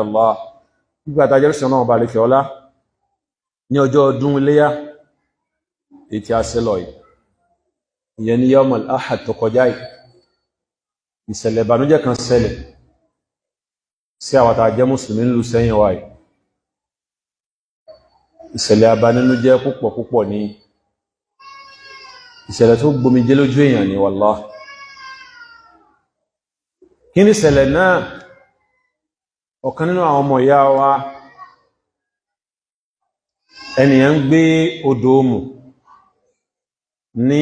Allah nígbà tá jẹ́rìsìn náà bá lè kẹ́ ọlá ní ọjọ́ ọdún iléyá ètí àṣẹlọ ìyẹn ní yawm al-ahad tó kọjá ìṣẹ̀lẹ̀ ìbànújẹ́ kan ṣẹlẹ̀ sí àwọn tá jẹ́ mùsùlùmí nílùú Ìṣẹyin wa ìṣẹ̀lẹ̀ abanínújẹ́ púpọ̀ ní ìṣẹ̀lẹ̀ tó gbomijé lójú èèyàn ni wallah. Kí ni ìṣẹ̀lẹ̀ náà? Ọ̀kan nínú àwọn ọmọ ìyá wa ẹnìyàn ń gbé odò Òmù ní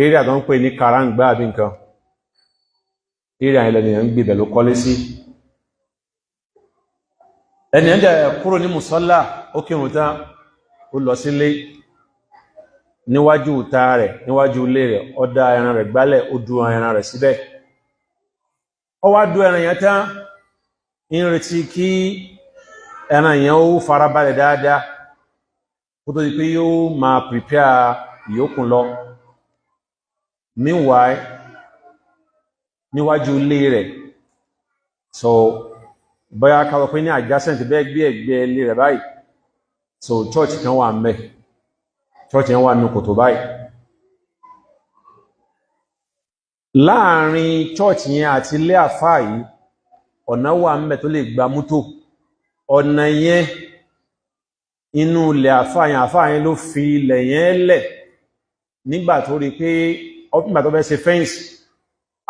eré àtọ́ ń pè ní Karangba àbí nǹkan eré àyẹ̀lẹ̀ ènìyàn ń gbé bẹ̀ ló kọ́lé sí. Ẹnìyàn jẹ́ kúrò ní mùsọ́lá ó kírun tán ó lọ sílé níwájú ìta rẹ̀ níwájú ilé rẹ̀ ó dá ẹran rẹ̀ gbálẹ̀ ó du ẹran rẹ̀ síbẹ̀ ó wá du ẹran yẹn tán ń retí kí ẹran yẹn ó farabalẹ̀ dáadáa kó tó di pé yóò máa prepare ìyókùn lọ. Meanwhile níwájú ilé rẹ̀ so bóyá ká lọ pé ní adjacent bẹ́ẹ̀ gbé ẹgbẹ́ ilé rẹ̀ báyìí so church kan wà ńbẹ̀ church yẹn wà nínú kòtò báyìí. Láàrin church yẹn àti ilé àfáà yìí ọ̀nà wà ńbẹ̀ tó lè gba mọ́tò. Ọ̀nà yẹn inú ilẹ̀ àfáà yẹn ló fi ilẹ̀ yẹn lẹ̀ nígbà tó rí pé nígbà tó fẹ́ ṣe fẹ́ǹsì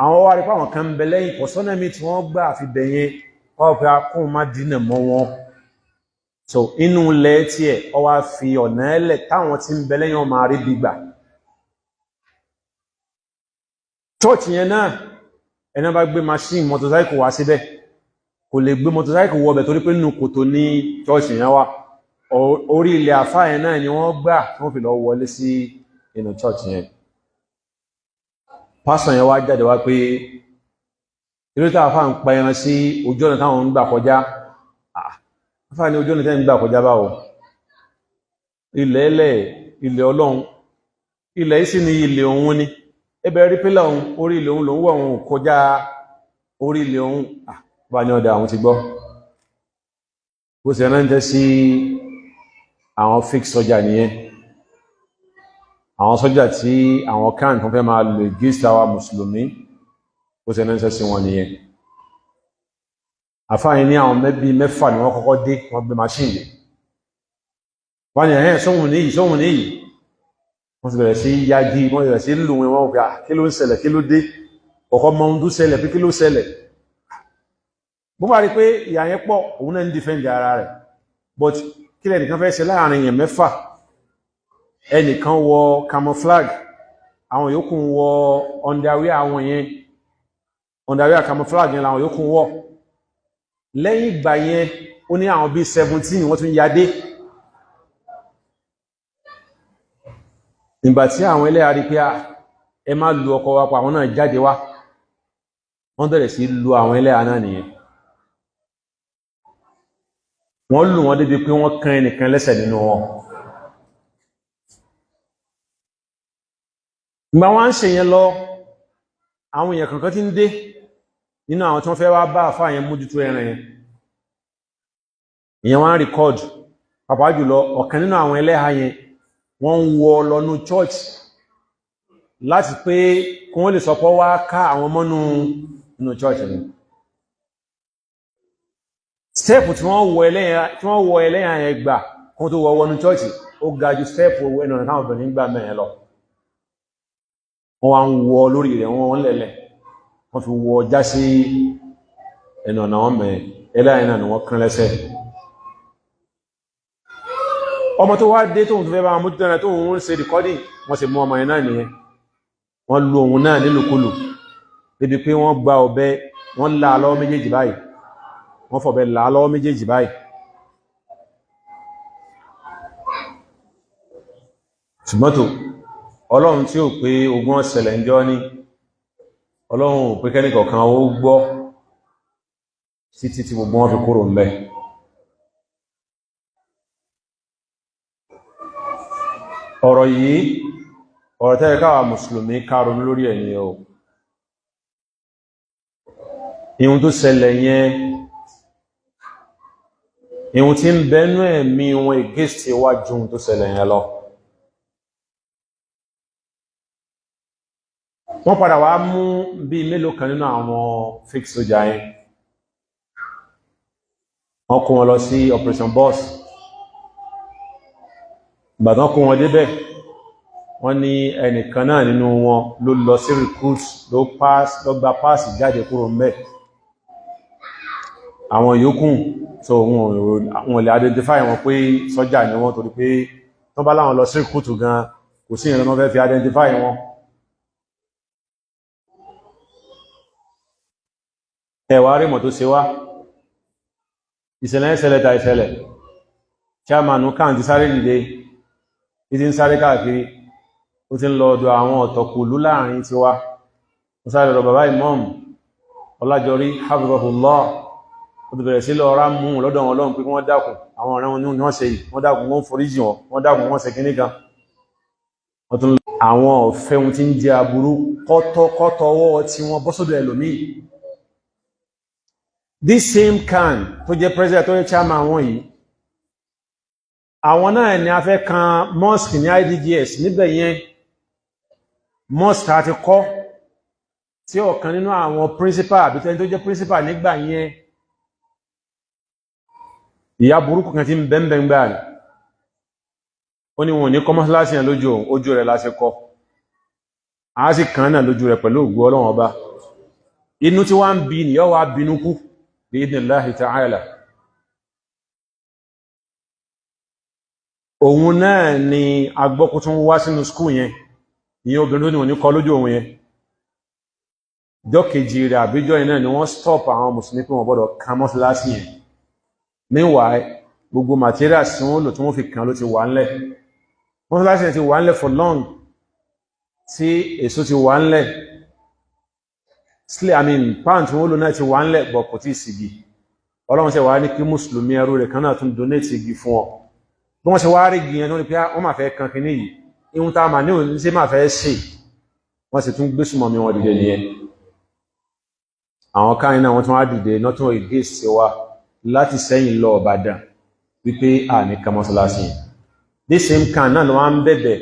àwọn wá rí pé àwọn kan ń bẹ lẹ́yìn kọ̀sọ́nà mi tí wọ́n gbà fi bẹ̀ yẹn wọ́n pé akún má dínà mọ́ wọn so inú ilẹ̀ tí ẹ̀ ọ wá fi ọ̀nà ẹlẹ̀ táwọn tí ń bẹ lẹ́yìn ọmọ àrí gbígbà. Church yẹn náà ẹni bá gbé machine motorcycle wá síbẹ̀ kò lè gbé motorcycle wọ bẹ̀ torí pé nínú kòtò ní church yẹn wà. Orí ilẹ̀ àfáà yẹn náà ni wọ́n gbà wọ́n fi lọ wọlé sí inú church yẹn. Pastor yẹn wá jáde wá pé irú tí àfáà ń pa ẹran sí ojú ọ̀nà táwọn ń gbà kọjá àfáà ní ojú ọ̀nà tẹ́ ń gbà kọjá báwo ilẹ̀ ilẹ̀ Ọlọ́run ilẹ̀ yìí sì ni ilẹ̀ òun ni ẹbẹ̀ rí pílà òun orí ilẹ̀ òun lòun wọ̀ òun kọjá orí ilẹ̀ òun bá ní ọ̀dà àwọn ti gbọ́ bó sì ránṣẹ́ sí àwọn fake sọ́jà nìyẹn àwọn sọ́jà tí àwọn kan tó fẹ́ máa lò against our mùsùlùmí bó sì ránṣẹ́ sí wọn nìyẹn. Àfáàyìn ní àwọn mẹ́fà ni wọ́n kọ́kọ́ dé wọ́n gbé machine wọ́n ni ẹ̀hẹ́n sóhun níyì wọ́n sì bẹ̀rẹ̀ sí yájí wọ́n bẹ̀rẹ̀ sí lù wọn gbà kí ló ń ṣẹlẹ̀ kí ló dé ọkọ̀ mọ́ ń dú ṣẹlẹ̀ pé kí ló ṣẹlẹ̀. Bó bá rí pé ìyà yẹn pọ̀ òun náà ń defend ara rẹ̀ but kí lẹ́nìkan fẹ́ ṣe láàrin èèyàn mẹ́fà ẹnìkan wọ camouflage àwọn yòókù wọ underwear àwọn yẹn underwear camouflage yẹn làwọn yòókù wọ. Lẹ́yìn ìgbà yẹn ó ní àwọn bíi 17 wọ́n tún yadé. Ìgbà tí àwọn ẹlẹ́yà rí pé ẹ má lu ọkọ̀ wa pa àwọn náà jáde wá wọ́n bẹ̀rẹ̀ sí lu àwọn ẹlẹ́yà náà nìyẹn. Wọ́n lù wọ́n débi pé wọ́n kan ẹnìkan lẹ́sẹ̀ nínú wọn. Ìgbà wọ́n ń ṣe yẹn lọ àwọn èèyàn kankan tí ń dé nínú àwọn tí wọ́n fẹ́ wá bá àfáà yẹn mójútó ẹran yẹn ìyẹn wọ́n record pàpàá jùlọ ọ̀kan nínú àwọn ẹlẹ́hà yẹn wọ́n ń wọ lọ́nú church láti pé kí wọ́n lè sọpọ̀ wá ká àwọn mọ́nú inú church ni. Step tí wọ́n wọ ẹlẹ́hà yẹn gbà kún tó wọnú church ó ga ju step ẹnu ọ̀nà táwọn obìnrin gbà mẹ́rin lọ. Wọ́n wá ń wọ lórí rẹ̀ wọ́n lẹ̀lẹ̀ wọ́n fi wọ já sí ẹnu ọ̀nà wọn mẹ́ ẹlẹ́yìn náà ni wọ́n kán lẹ́sẹ̀. Ọmọ tó wá dé tóhun tó fẹ́ bá wọn mójútó ẹran tóhun ń ṣe recording wọ́n sì mú ọmọ yẹn náà nìyẹn wọ́n lu òun náà nílùkulù débi pé wọ́n gba ọ̀bẹ wọ́n là á lọ́wọ́ méjèèjì báyìí wọ́n fọ̀bẹ là á lọ́wọ́ méjèèjì báyìí. ṣùgbọ́n tó Ọlọ́run tí ó pé ogun ọ̀sẹ̀lẹ̀ ń jọ ní Ọlọ́run ò pé kẹ́nìkọ̀ọ̀kan ó gbọ́ títí tí gbogbo wọn fi kúrò ńbẹ̀. Ọ̀rọ̀ yìí ọ̀rọ̀ tẹ́rẹ káwà mùsùlùmí kárùn lórí ẹ̀yìn o. Ihun tó ṣẹlẹ̀ yẹn ìhun tí ń bẹnú ẹ̀mí wọn against iwájú tó ṣẹlẹ̀ yẹn lọ. Wọ́n padà wá mú bí mélòó kan nínú àwọn fake soldier yẹn, wọ́n kó wọn lọ sí operation boss. Ìgbàtán kó wọn débẹ̀, wọ́n ní ẹnìkan náà nínú wọn ló lọ sí recruit ló gba pass jáde kúrò ńbẹ̀. Àwọn yòókù so wọn lè identify wọn pé sọ́jà ni wọ́n, torí pé tán bá láwọn lọ sí recruit gan kò sí ìrìnà fẹ́ fi identify wọn. Ẹwà rí mọ̀ tó ṣe wá, ìṣẹ̀lẹ̀ ṣẹlẹ̀ ta ìṣẹ̀lẹ̀, chairman kan ti sáré dìde, ìdí ń sáré káàkiri, ó ti ń lọ ọ̀dọ̀ àwọn ọ̀tọ̀kùlú láàrin ti wá, ó sáré lọ bàbá imam Ọlájọrí hafizahullah, ó ti bẹ̀rẹ̀ sí lọ rá mú lọ́dọ̀ wọn lọ́hùn pé wọ́n dákun, àwọn ọ̀rẹ́ wọn ní wọ́n ṣe yìí, wọ́n dákun wọ́n foríjì wọn, wọ́n dákun wọ́n ṣe kíní kan. Àwọn ọ̀fẹ́ wọn ti ń jẹ aburú kọ́tọ́ ọwọ́ tí wọ́n bọ́ sọ́dọ̀ ẹlòmíì. This same can tó jẹ́ president tó jẹ́ chairman wọn yìí, àwọn náà ni a fẹ́ kan mosque ní IDGS níbẹ̀ yẹn, mosque àti kọ́ tí ọ̀kan nínú àwọn principal àbí tẹ́ni tó jẹ́ principal nígbà yẹn, ìyá burúkú kan tí ń bẹ́m̀bẹ̀ gbà ní, ó ní wọn ní kọ́ mọ́sálásí yẹn ojú rẹ̀ láti kọ́, a sì kàn náà lójú rẹ̀ pẹ̀lú ògo Ọlọ́run ọba. Inú tí wá ń bí ni yọ́ wá bínú kú bí idhnillahi ta'ala. Òun náà ni agbọ́kú tún wá sínú skúù yẹn, ìyẹn obìnrin tó ní wọ́n ní kọ lójú òun yẹn. Jọ́ kejì rẹ̀ àbíjọ́ yẹn náà ni wọ́n stop àwọn mùsùlùmí pé wọ́n gbọ́dọ̀ kan mọ́sálásí yẹn. Meanwhile, gbogbo materials tí wọ́n lò tí wọ́n fi kan ló ti wà ńlẹ̀. Mọ́sálásí yẹn ti wà ńlẹ̀ for long, tí èso ti wà ńlẹ̀. Pound tí wọ́n lò náà ti wà ńlẹ̀ bọ̀ kò tí ì sìgì. Ọlọ́run ṣe wá ní kí mùsùlùmí ẹrú rẹ̀ kan náà tún donate igi fún ọ. Bí wọ́n ṣe wá rí igi yẹn ní pé wọ́n máa fẹ́ kan kìíní yìí, ihun tá a mà ní òní ṣe máa fẹ́ ṣe, wọ́n sì tún gbé súnmọ́ mi wọn dìde nìyẹn. Àwọn káyìn náà wọ́n tún wá dìde náà tún ìgbé ṣe wá láti sẹ́yìn lọ Ìbàdàn wípé à ní kan mọ́sálásí. This same kan náà ló wá ń bẹ̀bẹ̀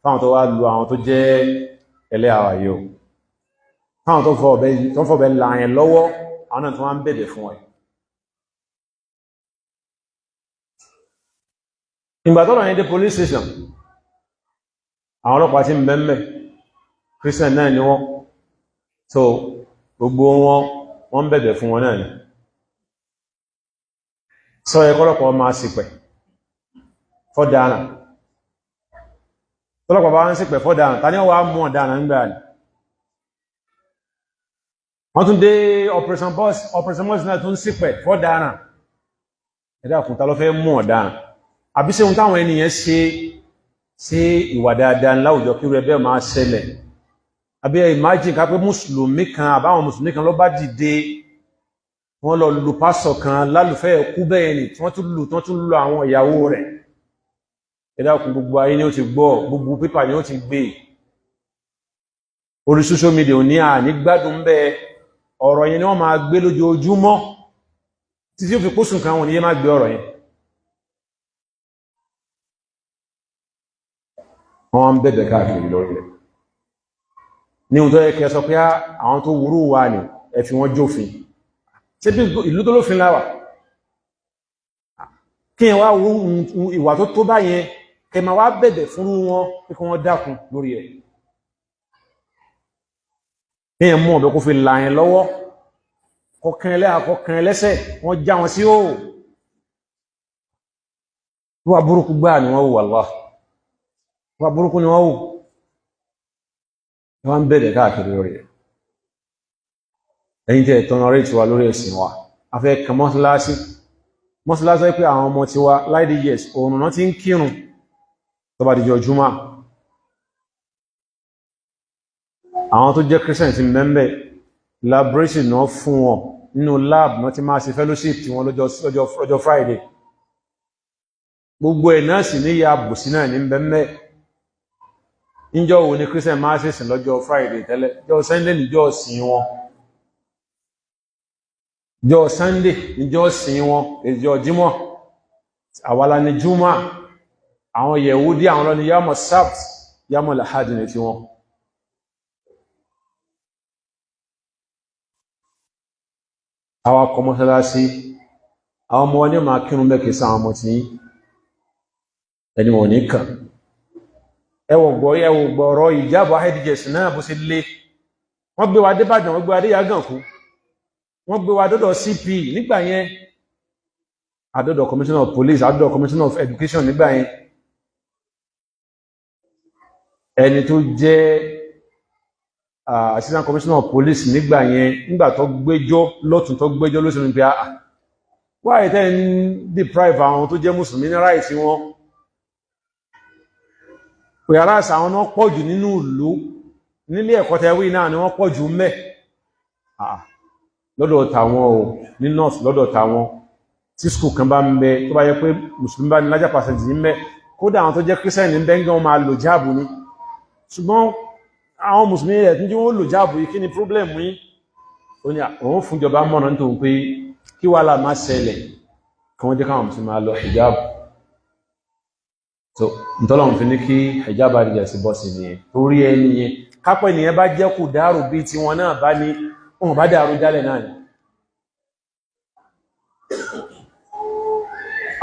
fáwọn tó wá lu àwọn tó jẹ́ ẹlẹ́hà yìí o, fáwọn tó fọ̀bẹ̀ la yẹn lọ́wọ́, àwọn náà tó wá ń bẹ̀bẹ̀ fún ẹ. Ìgbà tó lọ yẹn dé police station, àwọn ọlọ́pàá tí ń bẹ́m̀bẹ̀ Christian náà ni wọ́n, so gbogbo wọ́n bẹ̀bẹ̀ fún wọn náà ni. Sọ ẹ̀kọ́lọ́pàá máa ṣìpẹ̀ fọ́dáànà, tọ́lọ́pàá bá ń ṣìpẹ̀ fọ́dáànà, ta ní wà mú ọ̀dáànà ń gbà ní. Wọ́n tún dé operation boss náà tún ṣìpẹ̀ fọ́dáànà, ẹ̀dá kùn ta ló fẹ́ mú ọ̀dáànà, àbí ṣe ohun táwọn ènìyàn ṣe ìwà dáadáa láwùjọ kí rẹ̀ bẹ́ẹ̀ máa ṣẹlẹ̀, àbí imagine ká pé mùsùlùmí kan àbáwọn mùsùlùmí kan ló bá dìde, wọ́n lọ lù pásọ̀ kan lálùfẹ́ ẹ̀kú bẹ́ẹ̀ ni tí wọ́n tún lù àwọn ìyàwó rẹ̀. Ẹ dákun, gbogbo ayé ni ó ti gbọ́, gbogbo pépà ni ó ti gbé, orí social media ò ní àní gbádùn bẹ́ẹ̀, ọ̀rọ̀ yẹn ni wọ́n máa gbé lójoojúmọ́ títí ó fi pósùn kan wọn ni yé máa gbé ọ̀rọ̀ yẹn. Wọ́n ń bẹ̀bẹ̀ káàkiri lórí rẹ̀ ní ohun tó yẹ kẹ́ sọ pé àwọn tó wúrú wà ní ẹ fi wọ́n jófin, ṣé bí ìlú tó lófin láwà kí ẹ wá ìwà tó tó báyẹn kẹ ma wá bẹ̀bẹ̀ fún wọn pé kí wọ́n dákun lórí ẹ̀. Kí ẹ mú ọ̀bẹ kó fi là yẹn lọ́wọ́, kọkàn ẹlẹ́sẹ̀, wọ́n já wọn sí òò, wà burúkú gbáà ni wọ́n wù wàlá, wà burúkú ni wọ́n wù, wọ́n ń bẹ̀rẹ̀ káàkiri lórí ẹ̀. Ẹ̀yin tẹ́ tọ́nà rẹ̀ tí wà lórí ẹ̀sìn wa, a fẹ́ kan mọ́sálásí pé àwọn ọmọ tí wá láìdí yes oòrùn náà ti ń kírun tó bá dìjọ jùmọ́. Àwọn tó jẹ́ Christian ti mẹ́mbẹ̀ laboratory náà fún wọn nínú lab náà ti máa ṣe fellowship tí wọ́n lọ́jọ́ Friday. Gbogbo ẹ̀ náà sì ní ya bùsí náà ní bẹ́m̀bẹ̀. Níjọ́ wo ni Christian máa ṣe sìn lọ́jọ́ Friday tẹ́lẹ̀, jọ́ Sunday níjọ́ sìn wọn, jọ́ Sunday níjọ́ sìn wọn, èjọ́ Jímọ̀ àwàlá ní jùmọ́ àwọn Yẹ̀húdí àwọn lọ ní yàmọ̀ sabt yàmọ̀ lahadi ní tí wọ́n àwọn akọ mọ́sálásí àwọn ọmọ wọn ní ma kírun mẹ́kẹ̀ sáwọn ọmọ tí ẹni wọ̀n ní kàn ẹwọ̀gbọ̀rọ̀ ìjábọ̀ ahẹ́dìjẹsì náà bó sí lé wọ́n gbé wa débàdàn wọ́n gbé wa dé Yàgànkú wọ́n gbé wa dọ́dọ̀ CP nígbà yẹn àdọ́dọ̀ Commissioner of Police àdọ́dọ̀ Commissioner of Education nígbà yẹn ẹni tó jẹ́ Assistant Commissioner of Police nígbà yẹn nígbà tó gbẹ́jọ́ lọ́tún tó gbẹ́jọ́ lóṣù ní pé wáyé tẹ́ ń deprive àwọn tó jẹ́ Mùsùlùmí ní ráìtì wọn òyàrá àṣà àwọn náà pọ̀jù nínú ìlú nílé ẹ̀kọ́ tẹ́wí náà ni wọ́n pọ̀jù mẹ́ lọ́dọ̀ tàwọn ò ní north lọ́dọ̀ tàwọn tí skul kan bá ń bẹ tó bá yẹ pé Mùsùlùmí bá ní lájà pàṣẹjì ń bẹ kódà àwọn tó jẹ́ Kírísítẹ́nì ń bẹ ń gán máa lò jáàbù ni ṣùgbọ́n àwọn Mùsùlùmí rẹ̀ tí wọ́n lò jáàbù yìí kí ni problem yìí ó ní òun fúnjọba mọ̀nà tó ń pé kí wà láà má ṣẹlẹ̀ kí wọ́n jẹ́ káwọn Mùsùlùmí máa lọ hijab so ntọ́lọ́run fi ní kí hijab àdìjà sí bọ́sì nìyẹn torí ẹni yẹn kápẹ́ nìyẹn bá jẹ́ kù dárò bí tí wọn náà bá ní wọn bá dàrú jálẹ̀ náà ni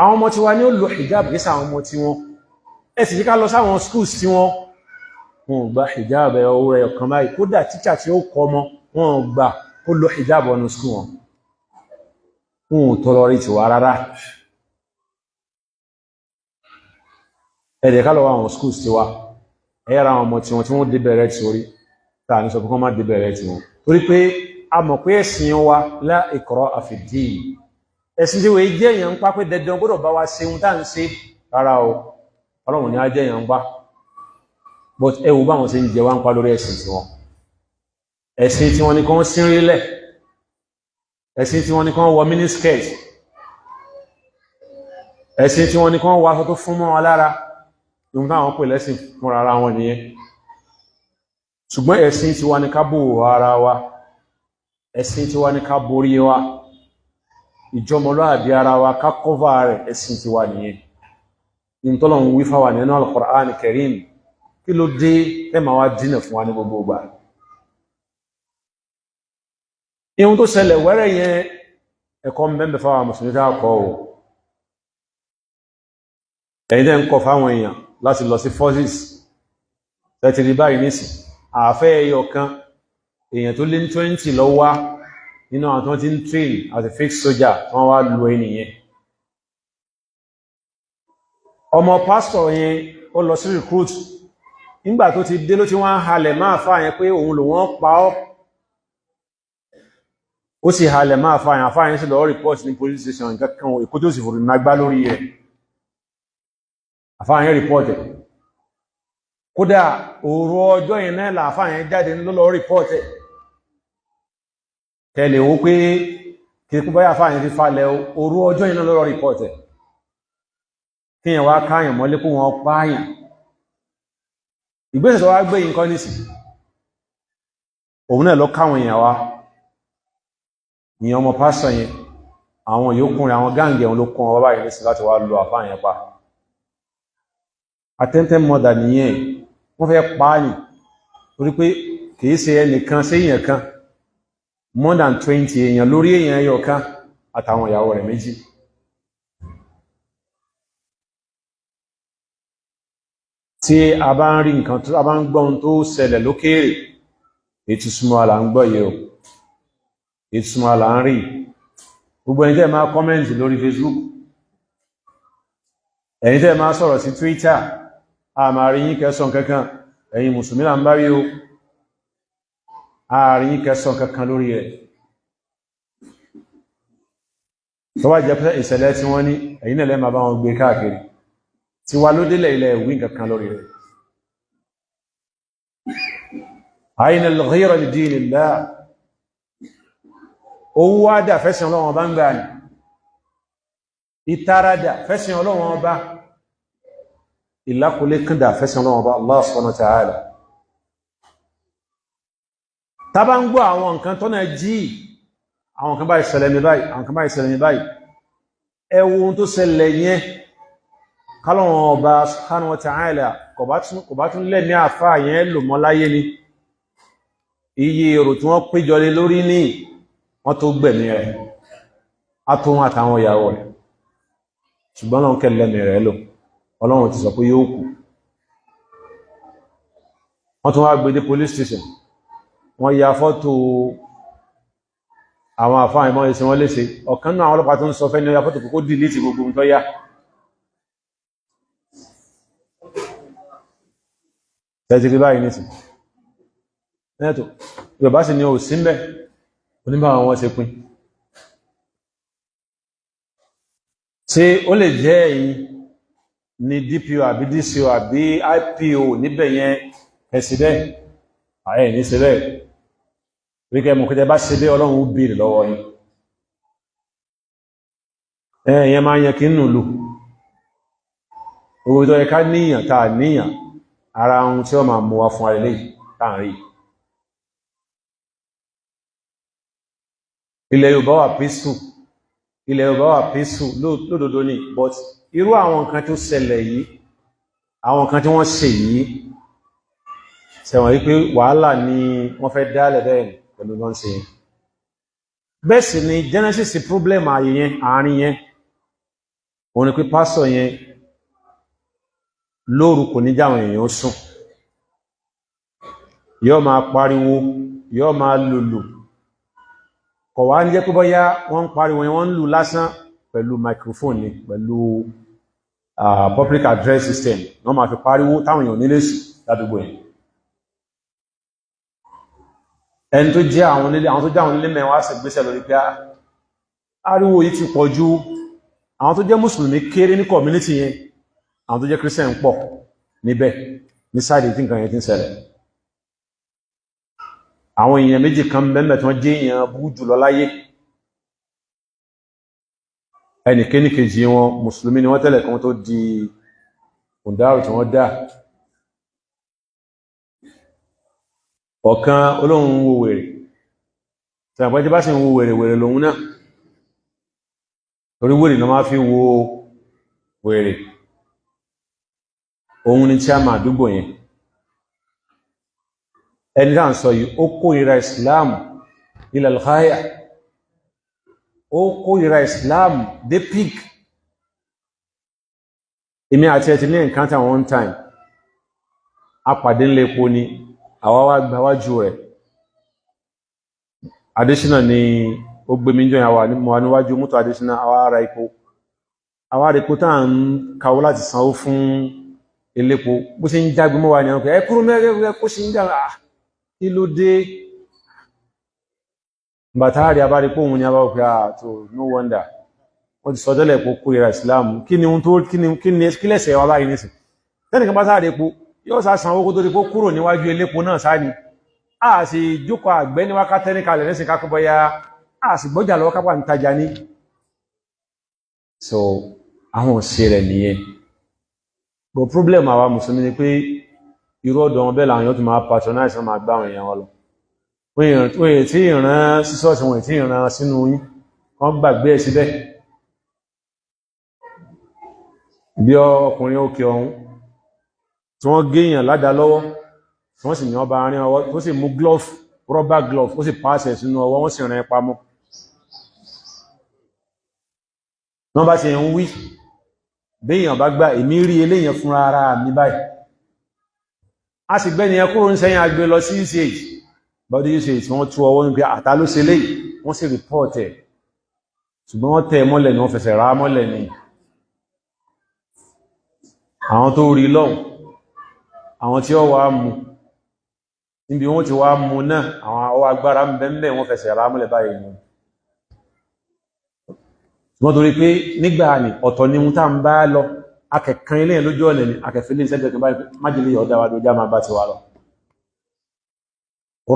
àwọn ọmọ tí wá ní ó lò hijab kí sáwọn ọmọ tí wọ́n ẹ̀sì jíká lọ sáwọn schools tí wọ́n gba hijab owó rẹ̀ ọ̀kan báyìí kódà tíṣà tí ó kọ ọmọ wọn gbà ó lò hijab ọ̀nà school wọn tọrọ rí ti wá rárá ẹ̀dẹ̀ ká lọ àwọn schools tí wá ẹ̀yára àwọn ọmọ tí wọ́n dé bẹ̀rẹ̀ tí orí tàà ní sọ fún kọ́ má dé bẹ̀rẹ̀ tí wọ́n torí pé a mọ̀ pé ẹ̀sìn wa la ikraha fi ddin ẹ̀sìn tí wọ́n jẹ́ èèyàn ń pa pé dandan gbọ́dọ̀ bá wa ṣe ohun tá ń ṣe rárá o Ọlọ́run ni a jẹ́ èèyàn ń pa but ẹwù bá wọn ṣe ń jẹ wá ń pa lórí ẹ̀sìn tí wọ́n ní kán sín rílẹ̀ ẹ̀sìn tí wọ́n ní kán wọ miniskirt ẹ̀sìn tí wọ́n ní kán wọ aṣọ tó fún mọ́ wọn lára ohun táwọn pè lẹ́sìn fún ara wọn nìyẹn ṣùgbọ́n ẹ̀sìn tí wọ́n ní ká bò ara wa ẹ̀sìn tí wọ́n ní ká borí wa ìjọmọlúàbí ara wa ká kọ́fà rẹ̀ ẹ̀sìn tí wà nìyẹn ìntọ́lọ̀un wí fáwà nínú Al-Qur'an Karim kí ló dé ẹmà wá dínà fún wa ní gbogbo ìgbà ihun tó ṣẹlẹ̀ wẹ́rẹ̀ yẹn ẹ̀kọ́ mẹ́bẹ̀ fáwà mùsùlùmí ká kọ́ ò ẹ̀yin tẹ́ ń kọ́ fáwọn èèyàn láti lọ sí forces tẹ́tìrí báyìí nísì àfẹ́ ẹyọ kan èèyàn tó lé ní 20 lọ wá nínú àwọn tó ti ń train as a fake soldier wọ́n wá lu ẹnìyẹn ọmọ pastor yẹn ó lọ sí recruit nígbà tó ti dé ló ti wọ́n halẹ̀ máa fà yẹn pé òun lò wọ́n pa ọ́ ó sì halẹ̀ máa fà yẹn àfà yẹn sì lọ report ní police station nǹkan kan èkó tó sì fòrò nágbá lórí rẹ̀ àfà yẹn report ẹ̀ kódà òru ọjọ́ yẹn náà làfà yẹn jáde ló report ẹ̀ tẹ́lẹ̀ ó pé kí kú báyà fáyẹ̀ fi falẹ̀ òru ọjọ́ iná lọ́rọ̀ rìpọ̀tẹ̀ kí yẹn wá káyàn mọ́lé kó wọn páyàn ìgbésẹ̀ tó wá gbé yìí kọ́ nísì òun náà lọ káwọn èèyàn wá ìyẹn ọmọ pásọ̀ yẹn àwọn yòókùnrin àwọn gáǹgì ẹ̀hún ló kún ọwọ́ báyìí nísì láti wá lo àfáàyàn pa attempted murder nìyẹn wọ́n fẹ́ pààyàn torí pé kìí ṣe ẹnìkan sí èèyàn kan more than 20 èèyàn lórí èèyàn ẹyọ kan àtàwọn ìyàwó rẹ̀ méjì tí a bá ń rí nǹkan tó a bá ń gbọ́ ohun tó ṣẹlẹ̀ lókèèrè ètò súnmọ́ àlà ń gbọ́ yìí o ètò súnmọ́ àlà ń rí gbogbo ẹni tẹ́ máa kọ́mẹ́ǹtì lórí Facebook ẹni tẹ́ máa sọ̀rọ̀ sí Twitter a máa rí yín kẹsàn kankan ẹ̀yin mùsùlùmí là ń bá rí o ààrin yí kẹsàn kankan lórí rẹ̀ tó wá jẹ́ pẹ́ ìṣẹ̀lẹ̀ tí wọ́n ní ẹ̀yin náà lẹ́ máa bá wọn gbé káàkiri tí wá ló délẹ̀ ilẹ̀ ìwé kankan lórí rẹ̀ ayna al-ghayra li dinillah owó wádà fẹ́sìn Ọlọ́run bá ń gbà ní ìtaradà fẹ́sìn Ọlọ́run bá ìlákùlé kúndà fẹ́sìn Ọlọ́run bá Allah subhanahu wa ta'ala tàbá ń gbọ́ àwọn nǹkan tó náà jí àwọn kan báyìí ṣẹlẹ̀ ní báyìí àwọn kan báyìí ṣẹlẹ̀ ní báyìí ẹ wo ohun tó ṣẹlẹ̀ yẹn kálọ̀wọ̀n ọba subhanahu wa ta'ala kò bá tún lẹ́mí àfáà yẹn lò mọ́ láyé ni iye èrò tí wọ́n péjọ lé lórí ní wọ́n tó gbẹ̀mí rẹ̀ á tó wọn àtàwọn ìyàwó rẹ̀ ṣùgbọ́n Ọlọ́run kẹ́ lẹ́mí rẹ̀ lò Ọlọ́run ti sọ pé yóò kú wọ́n tún wá gbé dé police station wọ́n ya fọ́tò àwọn àfáà ìmọ̀ ìsìn wọ́n léṣe ọ̀kan náà àwọn ọlọ́pàá tó ń sọ fẹ́ ní ọya fọ́tò kókó dìlítì gbogbo tó yá tẹ́jìrí báyìí nìsìn nẹ́tò Yorùbá sì ní ò sí mẹ́ oníbàwọn wọn ṣe pín ṣé ó lè jẹ́ ẹ̀yin ní DPO àbí DCO àbí IPO níbẹ̀ yẹn ẹ̀sìdẹ́ ààrẹ ní ṣe bẹ́ẹ̀ ríkẹ́ mọ̀ kẹjẹ bá ṣe bẹ́ Ọlọ́run ó bèèrè lọ́wọ́ yín ẹ̀yẹn máa yẹ kí ń nùlù owó tó ẹka níyàn tàà níyàn ara ohun tí ó máa mú wá fún àrẹ̀lẹ́ tààrí ilẹ̀ Yorùbá wà peaceful lódodo ní but irú àwọn nǹkan tó ṣẹlẹ̀ yìí àwọn nǹkan tí wọ́n ṣe yìí ṣẹ̀wọ̀n wípé wàhálà ni wọ́n fẹ́ dálẹ̀ bẹ́ẹ̀ pẹ̀lú lọ́n ṣe bẹ́ẹ̀ sì ni genesis problem ààyè yẹn àárín yẹn òun ni pé pásọ̀ yẹn lóru kò ní jáwọn èèyàn sùn yóò máa pariwo yóò máa lùlù kò wá ń jẹ́ pé bọ́yá wọ́n ń pariwo yẹn wọ́n ń lù lásán pẹ̀lú microphone ni pẹ̀lú public address system wọ́n máa fi pariwo táwọn èèyàn nílé sí ládùúgbò yẹn ẹni tó jẹ́ àwọn onílé mẹ́wàá sì gbéṣẹ́ lórí pé ariwo yìí ti pọ̀ jù àwọn tó jẹ́ mùsùlùmí kéré ní community yẹn àwọn tó jẹ́ Christian pọ̀ níbẹ̀ ní sáàdì tí nǹkan yẹn ti ń ṣẹlẹ̀ àwọn èèyàn méjì kan mẹ́mẹ́ tí wọ́n jẹ́ èèyàn bú jùlọ láyé ẹnìkéní kejì wọn mùsùlùmí ni wọ́n tẹ́lẹ̀ kan tó di kùndárù tí wọ́n dá ọ̀kan olóhun wo wèrè tí àpẹjẹ́ bá sì ń wo wèrè lòun náà torí wèrè náà máa fi wo wèrè òun ni tí a máa dúgbò yẹn ẹni dáa ń sọ yìí ó kórìíra Islam ila al-ghaya ó kórìíra Islam dé pig èmi àti ẹ̀tì ní encounter one time a pàdé ńlẹ̀ epo ni àwa wá gbáwájú rẹ̀ additional ni ó gbé mi jọ àwa níwájú mọ́tò additional àwa ara epo tá à ń kàwó láti sanwó fún elépo bó ṣe ń jágbé mọ́ wa ní ọkọ̀ ẹkùrú mẹ́rẹ́ kó ṣe ń jà kí ló dé bàtàrí abárí pé òun ni a bá òkè àtò no wonder wọ́n ti sọdọ́lẹ̀ epo kórìíra Islam kí ni ohun tó kí lẹ́sẹ̀ wa báyìí nísìn tẹ́nìkan bá sáré epo yóò sá san owó kó tó di pé kúrò níwájú elépo náà sáni a sì jókòó àgbẹ́ ní wákàtẹ́ ní kalẹ̀ nísìn kákọ́bọ́yá a sì gbọ́jà lọ́wọ́ kápá ń tajà ní so àwọn òsì rẹ̀ nìyẹn but problem àwa mùsùlùmí ni pé irú ọ̀dọ̀ wọn bẹ́ẹ̀ làwọn yóò tún máa patronize wọn máa gbá àwọn èèyàn wọn lọ wọ́n èyí tí ìran sísọ́ọ̀sì wọn tí ìran sínú yín wọ́n gbàgbé ẹ̀ síbẹ̀ bí ọkùnrin òkè ọ̀hún tí wọ́n géèyàn ládàá lọ́wọ́ tí wọ́n sì ní ọba àárín ọwọ́ tó sì mú glove rubber glove ó sì pàṣẹ sínú ọwọ́ wọ́n sì rìn pamọ́ wọ́n bá ṣe ń wí béèyàn bá gbà èmi rí eléyàn fúnra ara mi báyìí a sì gbẹ́ni ẹ kúrò ń sẹ́yìn agbé lọ sí usage body usage wọ́n tú ọwọ́ ní pé àtà ló ṣe léyìí wọ́n sì report ẹ̀ ṣùgbọ́n wọ́n tẹ̀ mọ́lẹ̀ ni wọ́n fẹsẹ̀ rá mọ́lẹ̀ ni àwọn tó rí lọ́hùn àwọn tí ó wá mú níbi wọ́n ti wá mú náà àwọn ọwọ́ agbára ń bẹ́ẹ̀ wọ́n fẹsẹ̀ rá mọ́lẹ̀ báyìí ni wọ́n torí pé nígbà ní ọ̀tọ̀ ni mú tá ń bá lọ akẹ̀kan ilé lójú ọ̀nà ni akẹ̀fẹ́ ní ìṣẹ́gbẹ̀ kan báyìí májèlé ọ̀dá wa lójá máa bá ti wà lọ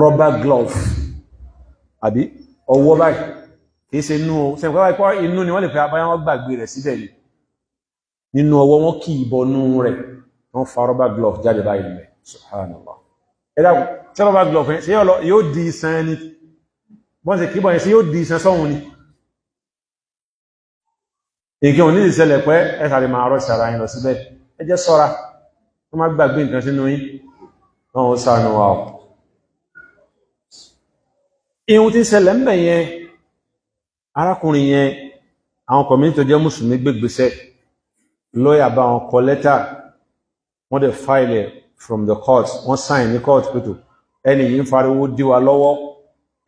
rubber glove àbí ọwọ́ báyìí kìí ṣe inú sẹ́gbẹ̀ inú ni wọ́n lè fẹ́ abáyá wọ́n gbàgbé rẹ̀ síbẹ̀ yìí nínú ọwọ́ wọn kì í bọnú rẹ̀ wọ́n fa rubber glove jáde báyìí lẹ̀ subhanallah ẹ̀dá tí rubber glove yẹn ṣe yóò di iṣan ẹni bọ́n ṣe kíbọ̀ yẹn ṣe yóò di iṣan sọ́hun ni nǹkan ò ní ìṣẹ̀lẹ̀ pé ẹ sáré máa rọ́ sára yín lọ síbẹ̀ ẹ jẹ́ ṣọ́ra wọ́n má gbàgbé nǹkan sínú yín wọ́n ó ṣàánú wa o ihun tí ń ṣẹlẹ̀ ń bẹ̀ yẹn arákùnrin yẹn àwọn community tó jẹ́ mùsùlùmí gbégbèsẹ̀ lọ́yà bá wọn kọ lẹ́tà wọ́n dẹ̀ file from the court wọ́n sign ní court pẹ̀tò ẹni yìí ń fariwo dí wa lọ́wọ́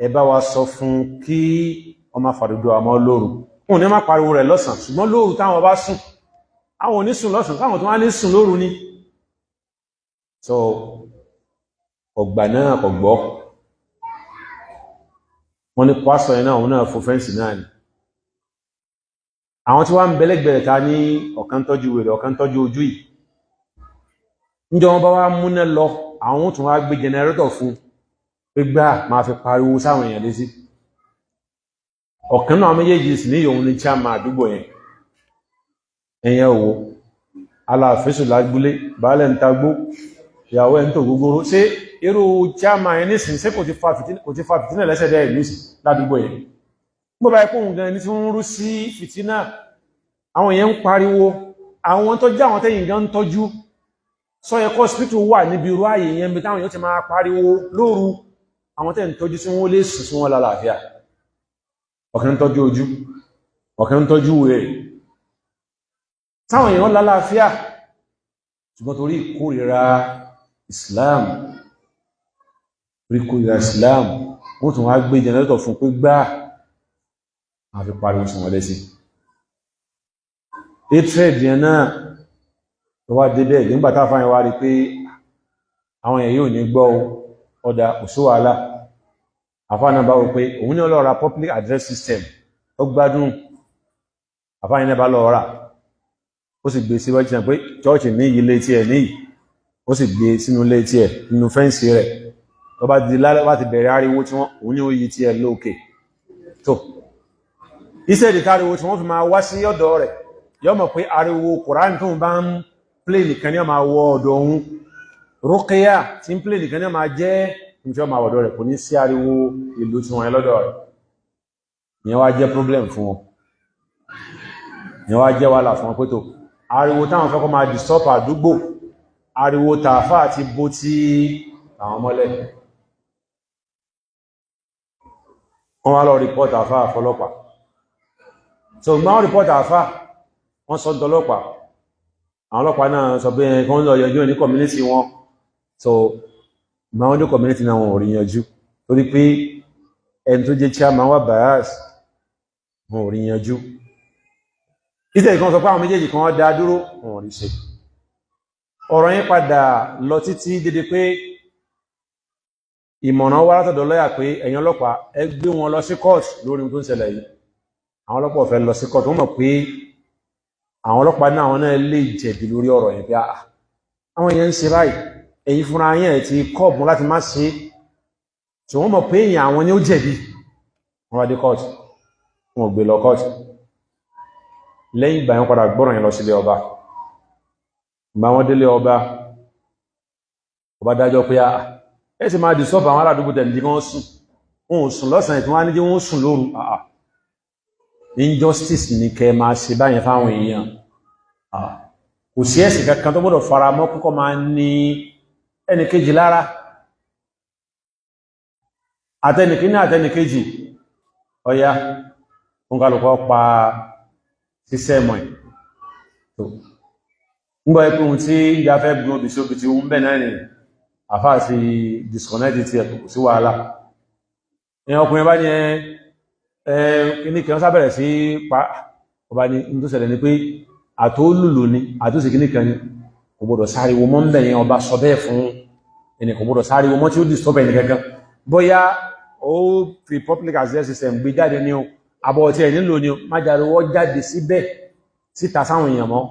ẹ bá wa sọ fún kí ọmọ fàdúdú àmọ́ lóru wọn ní má pariwo rẹ̀ lọ́sàn ṣùgbọ́n lóru táwọn bá sùn àwọn ò ní sùn lọ́sàn káwọn tó wá ní sùn lóru ni so ọgbà náà kò gbọ́ wọ́n ní pásọ̀ yẹn náà òun náà fò fẹ́ǹsì náà ni àwọn tí wọ́n ń bẹ̀lẹ́gbẹ̀rẹ̀ ta ní ọ̀kan tọ́jú wèrè ọ̀kan tọ́jú ojú yìí níjọ́ wọn bá wá múná lọ àwọn tún wá gbé jẹnẹrétọ̀ fún pé gbá máa fi pariwo sáwọn èèyàn létí ọ̀kan náà méjèèjì sì ní òun ní chairman àdúgbò yẹn ẹ̀yẹn òwò aláàfẹ́sù lágbúlé baálẹ̀ ń tagbó ìyàwó ẹ̀ ń tò gógóró ṣé irú chairman yẹn nísìn ṣé kò ti fa fìtínà lẹ́sẹ̀ dẹ́ ìlú sí ládùúgbò yẹn gbọ́ bá ẹkùn gan ní tí wọ́n ń rú sí fìtínà àwọn èèyàn ń pariwo àwọn tó já àwọn tẹ́yìn gan ń tọ́jú sọ yẹ kọ́ hospital wà níbi irú ààyè yẹn bí táwọn èèyàn ti máa pariwo lóru àwọn tẹ́yìn tọ́jú sí wọ́n lè sùn sí wọn lálàáfíà ọ̀kan ń tọ́jú ojú ọ̀kan ń tọ́jú wèrè táwọn èèyàn lálàáfíà ṣùgbọ́n torí ìkórìíra Islam wọ́n tún wá gbé jẹnẹrétọ̀ fún pé gbá àfi pariwo sí wọn lẹ́sí hatred yẹn náà tó wá débẹ̀ nígbàtá fáyẹ̀ wá rí pé àwọn èèyàn yóò ní gbọ́ ọ̀dà òṣùwàlá àfáànà bá wò pé òun ní ọlọ́ra public address system ó gbádùn àfáàyẹ̀ náà bá lọ́ọ̀rà ó sì gbé síwájú náà pé chọ́ọ̀chì ní ilé tí ẹ̀ níyì ó sì gbé sínú ilé tí ẹ̀ nínú fẹ́ǹsì rẹ̀ tó bá di lálẹ́ wá ti bẹ̀rẹ̀ ariwo tí wọ́n òun ní ó yí tí ẹ̀ lókè tó iṣẹ́ ìdíkariwo tí wọ́n fi máa wá sí ọ̀dọ̀ rẹ̀ yọ́ mọ̀ pé ariwo Kùránì tó ń bá ń plé nìkan ní ọmọ àwọ̀ ọ̀dọ̀ ohun Rúkíyà tí ń plé nìkan ní ọmọ jẹ́ ìfẹ́ ọmọ àwọ̀dọ̀ rẹ̀ kò ní sí ariwo ìlú tí wọ́n lọ́dọ̀ rẹ̀ ìyẹn wá jẹ́ problem fún wọn ìyẹn wá jẹ́ wàhálà fún wọn pé tó ariwo táwọn fẹ́ kọ́ máa disturb àdúgbò ariwo tààfà àti bó tí àwọn mọ́lẹ̀ wọ́n wá lọ report àfà àfọlọ́pàá so máa report àfà wọ́n sọ dọ́lọ́pàá àwọn ọlọ́pàá náà sọ pé kán lọ yanjú ní community wọn so ma wọ́n ní community náà wọn ò rí yanjú torí pé ẹni tó jẹ́ chairman wà bias wọn ò rí yanjú ìtẹ̀ ìkan sọ pé àwọn méjèèjì kan dá dúró wọn ò rí ṣe ọ̀rọ̀ yẹn padà lọ títí dédé pé ìmọ̀ràn wá látọ̀dọ̀ lọ́yà pé ẹ̀yin ọlọ́pàá ẹ gbé wọn lọ sí court lórí ohun tó ń ṣẹlẹ̀ yìí àwọn ọlọ́pàá ò fẹ́ lọ sí court wọ́n mọ̀ pé àwọn ọlọ́pàá náà àwọn náà lè jẹ̀bi lórí ọ̀rọ̀ yẹn pé àwọn èèyàn ń ṣe báyìí ẹ̀yin fúnra yẹn ti kọ́ọ̀bù láti má ṣe tí wọ́n mọ̀ pé èèyàn àwọn ni ó jẹ̀bi wọ́n wá dé court wọn ò gbé lọ court lẹ́yìn ìgbà yẹn padà gbọ́rọ̀ yẹn lọ sílé ọba ìgbà wọn délé ọba dájọ́ pé ẹ sì máa disturb àwọn aládùúgbò tẹ̀lé kan sùn wọn ò sùn lọ́sàn-án tí wọ́n á ní jẹ́ wọ́n sùn lóru injustice ni kẹ máa ṣe báyẹn fáwọn èèyàn kò sí ẹ̀sìn kankan tó gbọ́dọ̀ fara mọ́ kọ́kọ́ máa ní ẹnìkejì lára àtẹnìkíní àtẹnìkejì ọya wọn kálùkọ́ pa sísẹ́mọ̀ ẹ̀ ń gbọ́ ẹkùn tí ìjà fẹ́ gbọ́n bí sóbi ti ń bẹ̀ náà ni àfáà sí disconnect ti ẹ̀kùn sí wàhálà ẹ̀yàn ọkùnrin bá ní kíní kan sábẹ̀rẹ̀ sí pa ọba ní tó ṣẹlẹ̀ ní pé àtólùlù ni àtúnṣe kíní kan ní kò gbọdọ̀ sáriwo mọ́ ń bẹ̀ yẹn ọba sọ bẹ́ẹ̀ fún ẹni kò gbọdọ̀ sáriwo mọ́ tí ó disturb ẹni kankan bóyá ó fi public access system gbé jáde ní o àbọ̀ tí ẹ̀ nílò ni o má jàrúwọ́ jáde síbẹ̀ síta sáwọn èèyàn mọ́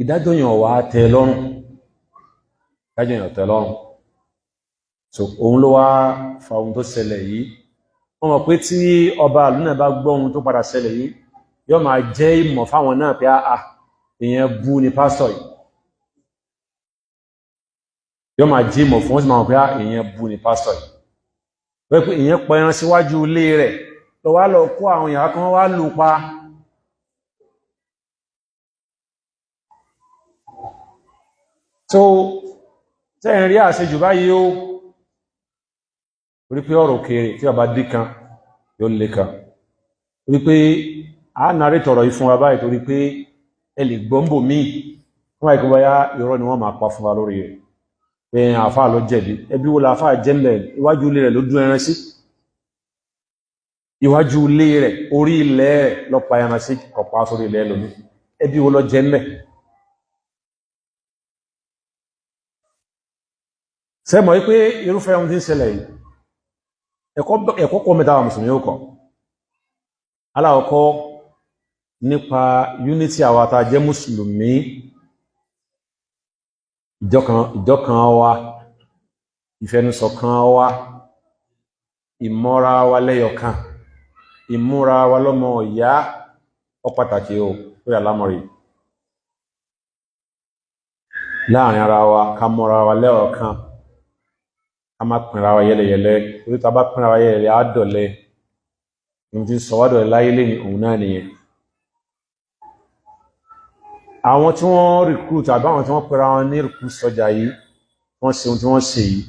ìdájọ́ yẹn wà tẹ́ lọ́rùn ìdájọ́ yẹn tẹ́ lọ́rùn so òun ló wá fa ohun tó ṣẹlẹ̀ yìí wọ́n mọ̀ pé tí ọba ìlú náà bá gbọ́ ohun tó padà ṣẹlẹ̀ yìí yóò máa jẹ́ ìmọ̀ fáwọn náà pé èèyàn bú ni pásítọ̀ yìí yóò máa jẹ́ ìmọ̀ fún wọn sì máa mọ̀ pé èèyàn bú ni pásítọ̀ yìí pé èèyàn pọ ẹran síwájú ilé rẹ̀ lọ wá lọ kó àwọn èèyàn kan wá lù pa so tẹ́yìn rí àṣejù báyìí ó orí pé ọ̀rọ̀ kéré tí ọba dí kan yóò lè kan orí pé a nàrí tọ̀rọ̀ ìfún wa báyìí torí pé ẹ lè gbọ́mbò míì fún àìkú báyá irọ́ ni wọ́n máa pa fún wa lórí rẹ̀ pé àfáà ló jẹ̀bi ẹbí wo làfáà jẹ́mẹ̀ iwájú ilé rẹ̀ ló dún ẹran sí iwájú ilé rẹ̀ orí ilẹ̀ rẹ̀ lọ́pa ẹran sí kọ̀pá sórí ilẹ̀ lómi ẹbí wo lọ jẹ́mẹ̀ sẹ́mọ̀ wípé irúfẹ́ ohun tí ń ṣẹlẹ̀ yìí ẹ̀kọ́ kọ́ mẹ́ta wà mùsùlùmí ó kọ́ aláwọ̀kọ́ nípa unity àwàta jẹ́ mùsùlùmí ìjọkan wa ìfẹnusọ̀kan wa ìmọ́ra wa lẹ́yọ̀kan ìmúra wa lọ́mọ ìyá ó pàtàkì ó lórí àlámọ̀rí láàrin ara wa ká mọ́ra wa lẹ́yọ̀kan ká má pínra wa yẹ́lẹ̀yẹ̀lẹ́ orí ta bá pínra wa yẹ́lẹ̀yẹ̀lẹ́ á dọ̀lẹ́ ní ti sọ̀wádọ̀ láyé lè ní òun náà nìyẹn àwọn tí wọ́n recruit àbáwọn tí wọ́n pẹ̀rọ àwọn ní recruit sọ́jà yìí wọ́n ṣe ohun tí wọ́n ṣe yìí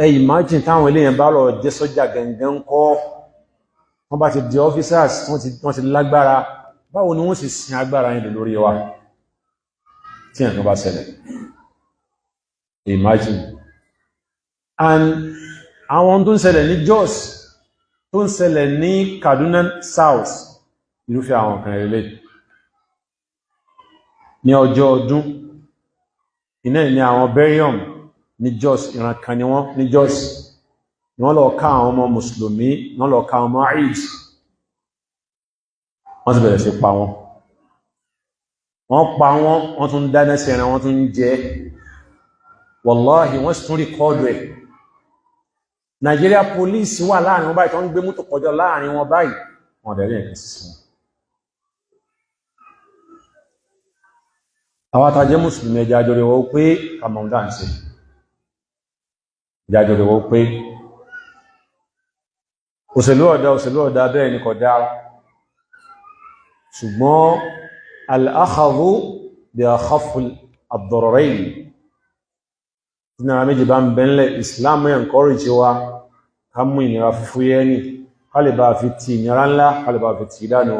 ẹ imagine táwọn eléyàn bá lọ jẹ́ sọ́jà gangan kọ́ wọ́n bá ti di officers wọ́n ti lágbára báwo ni wọ́n sì sin agbára yìí lórí wa tí ẹ̀kan bá ṣẹlẹ̀ imagine and àwọn tó ń ṣẹlẹ̀ ní Jos tó ń ṣẹlẹ̀ ní Kaduna South irúfẹ́ àwọn kan relé ní ọjọ́ ọdún iná ní àwọn burium ní Jos ìran kan ni wọ́n ní Jos ni wọ́n lọ ká àwọn ọmọ mùsùlùmí wọ́n lọ ká ọmọ Eid wọ́n ti bẹ̀rẹ̀ sí pa wọn wọ́n tún dáná sí ẹran wọ́n tún jẹ wallahi wọ́n sì tún rìkọ́ọ̀dù ẹ̀ Nigeria police wà láàrin wọn báyìí tó ń gbé mọ́tò kọjá láàrin wọn báyìí wọ́n dẹ̀rí ẹ̀kẹ́ sí wọn àwọn àtàjẹ́ mùsùlùmí ẹjá àjọrẹ̀wọ́ pé kàmọ̀dá ń ṣe ìjájọrẹ̀wọ́ pé òṣèlú ọ̀dá bẹ́ẹ̀ ni kódà ṣùgbọ́n al-akhadhu bi akhaffil ad-dararayn tí náà méjì bá ń bẹ́ńlẹ̀ Islam encourage wa ká mú ìnira fúfúyẹ́ ní kálìbà fi ti ìnira ńlá kálìbà fi ti ìdánù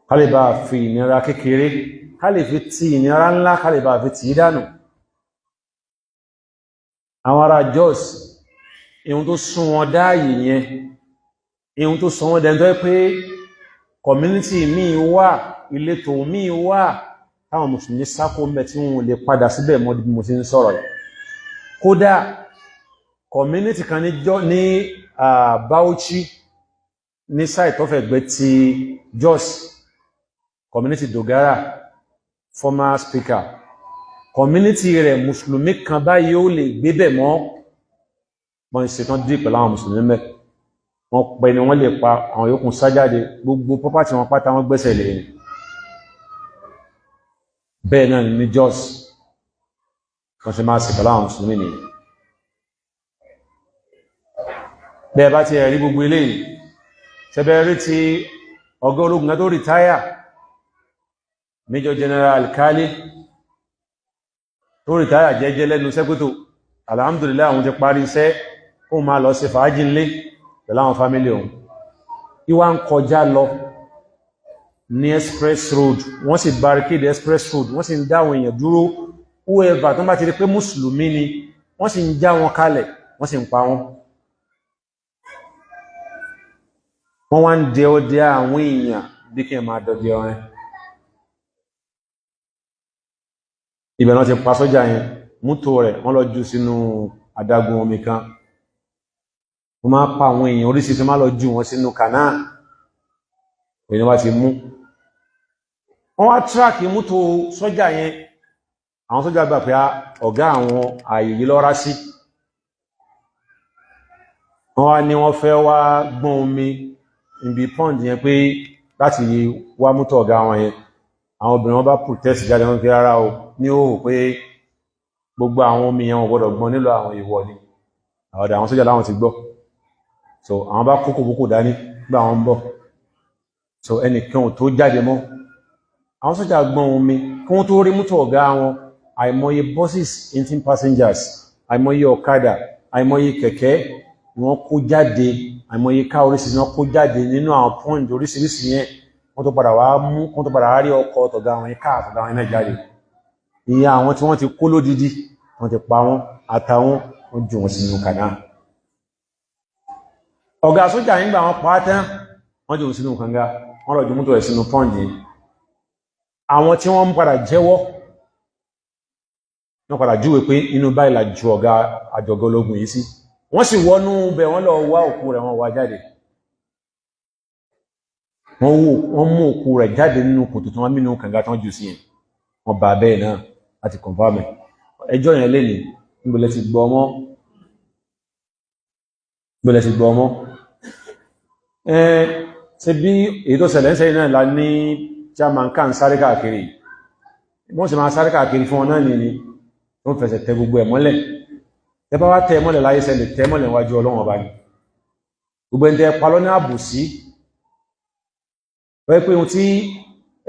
kálìbà fi ìnira kékeré kálì fi ti ìnira ńlá kálìbà fi ti ìdánù àwọn ará Jos ihun tó sún wọn dáàyè yẹn ihun tó sún wọn dẹ̀ntọ́ pé community míì wà ìletò míì wà táwọn mùsùlùmí sákó mẹ́ tí wọ́n lè padà síbẹ̀ mọ́ bí mo ti ń sọ̀rọ̀ yìí kódà community kan ní Bauchi ní sáì tó fẹ́ gbé ti Jos community Dogara former speaker community rẹ̀ mùsùlùmí kan báyìí ó lè gbé bẹ̀ mọ́ wọ́n ṣe tán dí pẹ̀lú àwọn mùsùlùmí mẹ́ wọ́n pẹ́ ni wọ́n lè pa àwọn yòókù sájáde gbogbo property wọn pátá wọ́n gbẹ́sẹ̀ lè ní bẹ́ẹ̀ náà ní Jos wọ́n ṣe máa sì pẹ̀lú àwọn mùsùlùmí ni bẹ́ẹ̀ bá ti ẹ̀rí gbogbo ilé ṣẹbẹ̀rí ti ọ̀gá ológun tó rìtáyà Major General Alkali tó rìtáyà jẹ́jẹ́ lẹ́nu sẹ́kútò alhamdulillah àwọn ti parí iṣẹ́ ó máa lọ sí fàájì nlé pẹ̀lú àwọn fámílì òun ìwà ń kọjá lọ ní express road wọ́n sì barricade express road wọ́n sì ń dá àwọn èèyàn dúró whoever tó bá ti rí pé mùsùlùmí ni wọ́n sì ń já wọn kalẹ̀ wọ́n sì ń pa wọn wọ́n wá ń dẹ ọdẹ àwọn èèyàn bí kí ẹ máa dọdẹ ọrẹ ibẹ̀ náà ti pa sọ́jà yẹn mútò rẹ̀ wọ́n lọ jù sínú adágún omi kan wọ́n máa pa àwọn èèyàn oríṣiríṣi máa lọ jù wọ́n sínú kànáà èyí wá ti mú wọ́n wá tíráàkì mútò sọ́jà yẹn àwọn sọ́jà gbà pé ọ̀gá àwọn ààyè yìí lọ́rá sí wọ́n wá ní wọ́n fẹ́ wá gbọ́n omi ibi pond yẹn pé láti wá mútò ọ̀gá wọn yẹn àwọn obìnrin wọn bá protest jáde wọn fi rárá o ní òhò pé gbogbo àwọn omi yẹn wọn gbọ́dọ̀ gbọ́n nílò àwọn ìwọ̀ ni àwọn sójà láwọn ti gbọ́ so àwọn bá kókò púpù dání gbà wọn bọ̀ so ẹnìkan tó jáde mọ́ àwọn sójà gbọ́n omi kí kún tó rí mọ́tò ọ̀gá wọn àìmọye buses 18 passengers àìmọye ọ̀kadà àìmọye kẹ̀kẹ́ wọ́n kó jáde àìmọye ká oríṣiríṣi wọ́n kó jáde nínú àwọn point oríṣiríṣi yẹn wọ́n tó padà wá mú wọ́n tó padà rí ọkọ̀ tọ̀gá wọn ká àtọ̀gá wọn náà jáde ìyá àwọn tí wọ́n ti kó lódidi wọ́n ti pa wọ́n àtàwọn wọ́n jù wọ́n sínú kànáà ọ̀gá sójà yìí gbà wọ́n pa á tán wọ́n jù wọ́n sínú kànga wọ́n lọ jù mọ́tò ẹ̀ sínú pọ́ǹdì àwọn tí wọ́n ń padà jẹ́wọ́ wọ́n padà júwe pé inú báyìí la ju ọ̀gá àjọ̀gá ológun yìí sí wọ́n sì wọnú bẹ̀ wọ́n lọ wá òkú rẹ̀ wọ́n wá jáde wọ́n mú òkú rẹ̀ jáde nínú kòtò tí wọ́n mínú kànga tán jù sí yẹn wọ́n bá bẹ́ẹ̀ náà láti kọ̀nfàmẹ̀ ẹjọ́ yẹn lè ní níbẹ̀lẹ̀ ti gbọ́ ọmọ ṣe bí èyí tó ṣẹlẹ̀ ń sẹ́yìn náà la ní chairman kan sáré káàkiri wọ́n sì máa sáré káàkiri fún wọn náà ní wọ́n fẹsẹ̀ tẹ gbogbo ẹ̀ mọ́lẹ̀ tẹ bá wá tẹ mọ́lẹ̀ láyé ṣẹlẹ̀ tẹ mọ́lẹ̀ wájú Ọlọ́run ọba ni gbogbo ẹni tẹ palọ́ ní àbòsí wọ́n pé ohun tí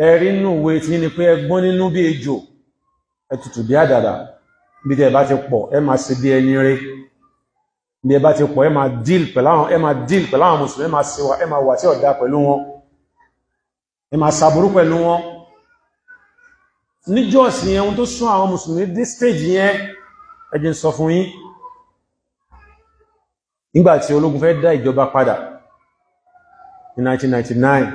ẹ rí nínú ìwé tí ní pé ẹgbọ́n nínú bí ejò ẹ tutù bí àdàdà bí tẹ bá ti pọ̀ ẹ máa ṣe bí ẹni rẹ bí ẹ bá ti pọ̀ ẹ máa díl pẹ̀lú àwọn mùsùlùmí ẹ máa wà tí ọ̀dá pẹ̀lú wọn ẹ máa ṣàbúrú pẹ̀lú wọn níjọ́sí yẹn ohun tó sún àwọn mùsùlùmí dé stage yẹn ẹ jẹ́ n sọ fún yín nígbàtí ológun fẹ́ dá ìjọba padà ní 1999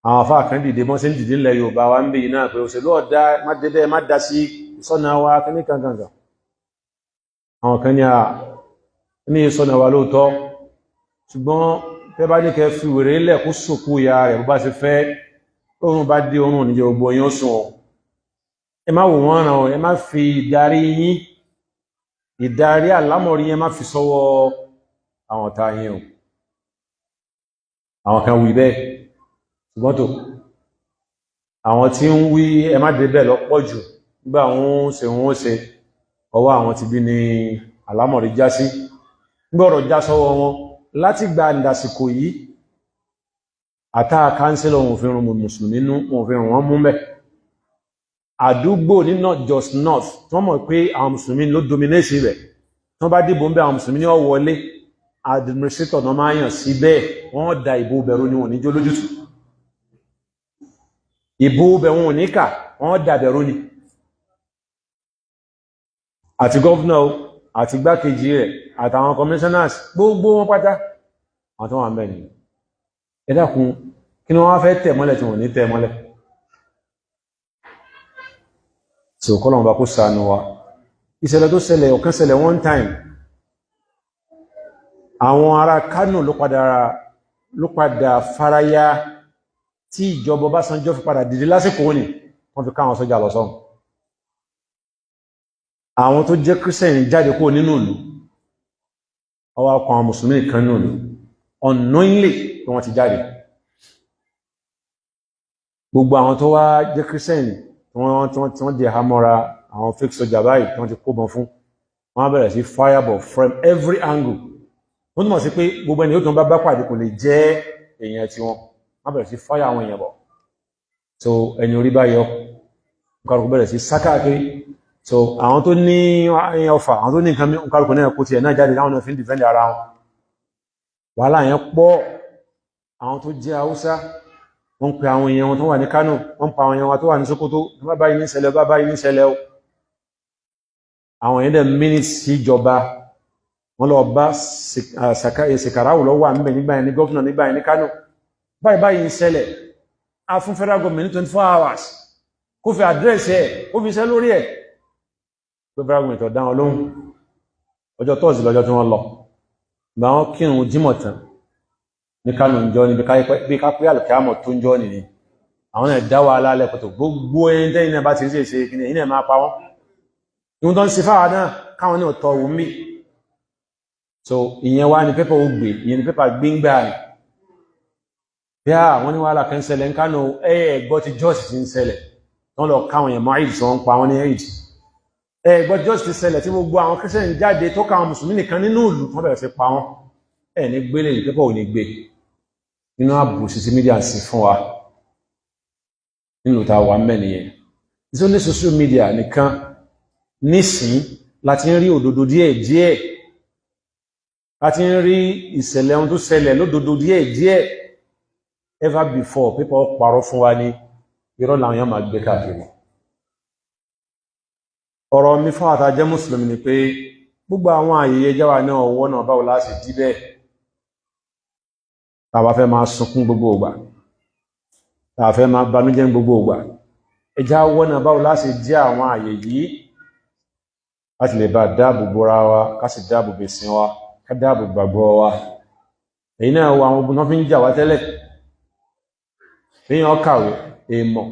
àwọn àfáà kan dìde mọ́ sí ń dìde ilẹ̀ Yorùbá wa ń bí iná pé òṣèlú ọ̀dá má dédé má dá sí ìsọ́nà wa kíní kankan àwọn kan ní ìsọ́nà wa lóòótọ́ ṣùgbọ́n tẹ́ bá ní kẹ́ fi wèrè ilẹ̀ kó sòkú ìyá rẹ̀ bó bá ṣe fẹ́ oòrùn bá dé oòrùn níjẹ gbogbo yín ó sùn ẹ má wò wọ́n ràn ẹ má fi ìdarí àlámọ̀rí yẹn má fi sọ́wọ́ àwọn ọ̀tá yín o àwọn kan wí bẹ́ẹ̀ ṣùgbọ́n tó àwọn tí ń wí ẹ má dé bẹ́ẹ̀ lọ́pọ̀ jù nígbà wọ́n ṣe ọwọ́ àwọn ti bí ní àlámọ̀rí já sí gbọ́rọ̀ já sọ́wọ́ wọn láti gba ìdásìkò yìí àtàà káńsílọ̀ wọn òfin rún mùsùlùmí nínú wọn òfin rún wọn mú mẹ́ àdúgbò ní not just north tí wọ́n mọ̀ pé àwọn mùsùlùmí ló dominate rẹ̀ tí wọ́n bá dìbò ń bẹ àwọn mùsùlùmí ní ó wọlé administrator náà máa yàn sí bẹ́ẹ̀ wọ́n da ìbò bẹ̀rù ni wọ́n ní jó lójútù ìbò bẹ̀rù wọn ní kà wọ́n da bẹ̀rù ni àti gọ́vnà àti gbákejì rẹ̀ àtàwọn commissioners gbogbo wọn pátá àwọn tó wà ń bẹ̀ nìyàn ẹ dákun kí ni wọ́n fẹ́ tẹ̀ mọ́lẹ̀ tí wọ́n ní tẹ̀ mọ́lẹ̀ tí ó kọ́lọ̀ bá kó ṣàánú wa ìṣẹ̀lẹ̀ tó ṣẹlẹ̀ ọ̀kan ṣẹlẹ̀ one time àwọn ará Kánò ló padà faraya tí ìjọba Ọbásanjọ́ fi padà dìde lásìkò ní wọ́n fi káwọn sọ́jà lọ sọ́hùn àwọn tó jẹ́ Christian jáde kúrò nínú ìlú ọwọ́ ọkọ̀ àwọn mùsùlùmí kan nínú ìlú unknowingly pé wọ́n ti jáde gbogbo àwọn tó wá jẹ́ Christian tí wọ́n di àhámọ́ra àwọn fake soldier báyìí tí wọ́n ti kó bọn fún wọ́n bẹ̀rẹ̀ sí fireball from every angle wọ́n túnmọ̀ sí pé gbogbo ẹni yóò tún bá pàdé kò lè jẹ́ èèyàn tí wọ́n bẹ̀rẹ̀ sí fire àwọn èèyàn bọ̀ so ẹni orí bá yọ nkàrùkù bẹ̀rẹ̀ sí sákàkiri so àwọn tó ní ọfà àwọn tó ní nǹkan nkàrùkù náà kó tiẹ̀ náà jáde láwọn náà fi ń defend ara wọn wàhálà yẹn pọ̀ àwọn tó jẹ́ Haúsá wọ́n pe àwọn èèyàn tó wà ní Kánò wọ́n pa àwọn èèyàn wa tó wà ní Sókótó bá báyìí ní ṣẹlẹ̀ bá báyìí ní ṣẹlẹ̀ o àwọn èèyàn dẹ̀ mínítì sí ìjọba wọ́n lọ bá Sèkàráwù lọ wà níbẹ̀ nígbà yẹn ní gọ́fìnà nígbà yẹn ní Kánò báyìí báyìí ní ṣẹlẹ̀ a fún federal government ní 24 hours kó fi àdírẹ́sì ẹ̀ kó fi iṣẹ́ lórí ẹ̀ pé federal government ọ̀dá wọn lóhùn ọjọ́ tọ́ọ̀sì lọ́jọ́ tí wọ́n lọ ìgbà wọn kírun jímọ̀ tán ní Kánò ń jọ níbi ká pé àlùkìámọ̀ tó ń jọ nìyí àwọn náà dá wa alálẹ̀ pẹ̀tọ̀ gbogbo ẹni tẹ́yìn náà bá ti ṣe kí ní ẹ̀yìn náà máa pa wọ́n ìwọ̀n tó ń ṣe fáwà náà káwọn náà tọ́ wù mí so ìyẹn wá ní pépà ó gbé ìyẹn ní pépà gbíngbà rẹ̀ bí àwọn ní wàhálà kan ṣẹlẹ̀ ń Kánò ẹgbọ́ ti jọ́ọ̀sì ti ń ṣẹlẹ̀ wọ́n lọ káwọn èèyàn mọ́ àìdì tí wọ́n ń pa wọ́n ní àìdì ẹgbọ́ jọ́ọ̀sì ti ṣẹlẹ̀ tí gbogbo àwọn Kírísítẹ́nì jáde tó káwọn mùsùlùmí nìkan nínú ìlú wọ́n bẹ̀rẹ̀ sí pa wọ́n ní gbélé ní pépà ò ní gbé inú ààbò sí mídíà sí fún wa nínú ta wà mẹ́ nìyẹn. Ìsọ́ ní social media nìkan nísìn láti ń rí òdodo díẹ̀ díẹ̀, láti ń rí ìṣẹ̀lẹ̀ ohun tó ṣẹlẹ̀ lódodo díẹ̀ díẹ̀. Ever before people parọ́ fún wa ní irọ́ làwọn èèyàn máa gbé káàkiri. Ọ̀rọ̀ mi fún àtàjẹ́ mùsùlùmí ni pé gbogbo àwọn àyèyẹ jáwà náà ọwọ́ náà báwo láti dí bẹ́ẹ̀ tàbá fẹ́ máa sunkún gbogbo ìgbà, tàbá fẹ́ máa banújẹ́ gbogbo ìgbà. Ẹjá ọwọ́ náà báwo láti dí àwọn àyè yìí láti lè bá dáàbò bora wa, ká sì dáàbò bẹ̀sìn wa, ká dáàbò gbàgbọ́ wa. Èyí náà wọ àwọn ogun tó fi ń jà wá tẹ́lẹ̀. Èyàn kàwé èèmọ̀